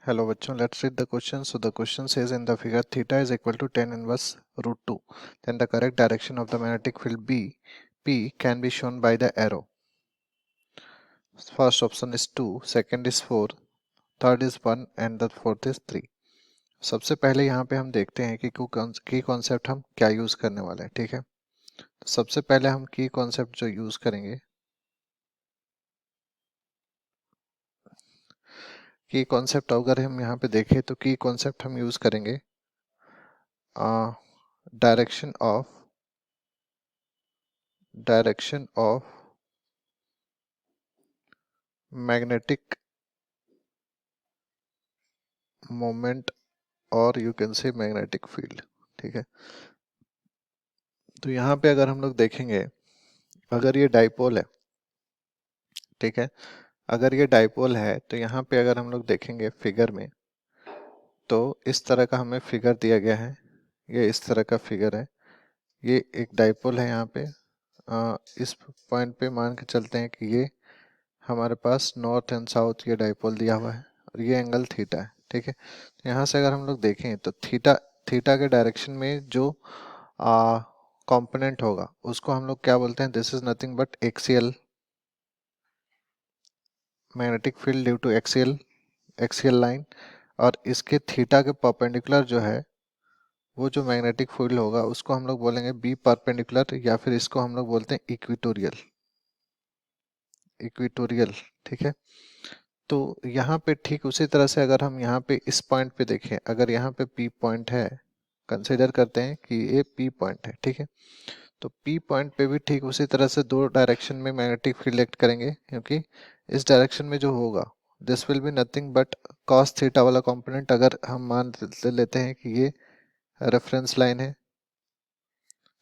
Hello bachchon, let's read the question. So the question says in the figure theta is equal to tan inverse root 2. Then the correct direction of the magnetic field P can be shown by the arrow. First option is 2, second is 4, third is 1 and the fourth is 3. सबसे पहले यहाँ पे हम देखते हैं कि की concept हम क्या यूज करने वाले हैं. ठीक है, तो सबसे पहले हम की कॉन्सेप्ट जो यूज करेंगे, की कॉन्सेप्ट अगर हम यहाँ पे देखें तो की कॉन्सेप्ट हम यूज करेंगे डायरेक्शन ऑफ मैग्नेटिक मोमेंट और you can say magnetic field. ठीक है, तो यहाँ पे अगर हम लोग देखेंगे, अगर ये डाइपोल है, ठीक है, अगर ये डाइपोल है तो यहाँ पे अगर हम लोग देखेंगे फिगर में, तो इस तरह का हमें फिगर दिया गया है. ये इस तरह का फिगर है, ये एक डाइपोल है. यहाँ पे इस पॉइंट पे मान के चलते हैं कि ये हमारे पास नॉर्थ एंड साउथ ये डाइपोल दिया हुआ है और ये एंगल थीटा है. ठीक है, तो यहाँ से अगर हम लोग देखें तो थीटा के डायरेक्शन में जो कंपोनेंट होगा उसको हम लोग क्या बोलते हैं, this is nothing but axial magnetic field due to axial line. और इसके थीटा के परपेंडिकुलर जो है वो जो मैग्नेटिक फील्ड होगा उसको हम लोग बोलेंगे बी परपेंडिकुलर, या फिर इसको हम लोग बोलते हैं इक्विटोरियल. ठीक है, तो यहाँ पे ठीक उसी तरह से अगर हम यहाँ पे इस पॉइंट पे देखें, अगर यहाँ पे पी पॉइंट है, कंसीडर करते हैं कि ये पी पॉइंट है. ठीक है, तो पी पॉइंट पे भी ठीक उसी तरह से दो डायरेक्शन में मैग्नेटिक फील्ड एक्ट करेंगे, क्योंकि इस डायरेक्शन में जो होगा this will be nothing but cos theta वाला कंपोनेंट. अगर हम मान लेते हैं कि ये रेफरेंस लाइन है,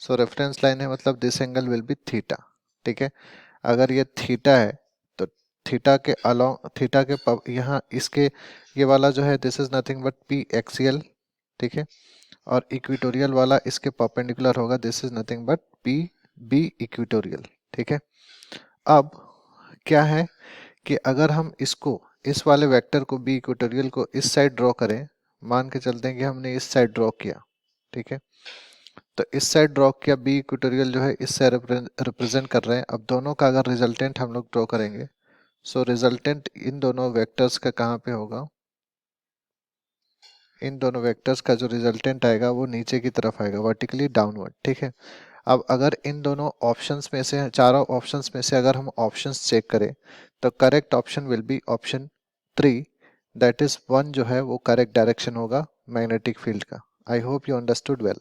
सो रेफरेंस लाइन है मतलब this angle will be theta. ठीक है, अगर ये थीटा है तो थीटा के अलोंग, थीटा के यहाँ इसके ये वाला जो है this is nothing but P axial. ठीक है, और इक्विटोरियल वाला इसके परपेंडिकुलर होगा, this is nothing but P B equatorial. ठीक है, अब क्या है कि अगर हम इसको, इस वाले वेक्टर को बी इक्वेटोरियल को इस साइड ड्रॉ करें, मान के चलते हैं कि हमने इस साइड ड्रॉ किया. ठीक है, तो इस साइड ड्रॉ किया, बी इक्वेटोरियल जो है इस साइड रिप्रेजेंट कर रहे हैं. अब दोनों का अगर रिजल्टेंट हम लोग ड्रॉ करेंगे, सो रिजल्टेंट इन दोनों वेक्टर्स का कहाँ पे होगा, इन दोनों वेक्टर्स का जो रिजल्टेंट आएगा वो नीचे की तरफ आएगा, वर्टिकली डाउनवर्ड. ठीक है, अब अगर इन दोनों ऑप्शंस में से, चारों ऑप्शंस में से अगर हम ऑप्शंस चेक करें तो correct option will be option 3, that is 1 जो है वो करेक्ट डायरेक्शन होगा मैग्नेटिक फील्ड का. I hope you understood well.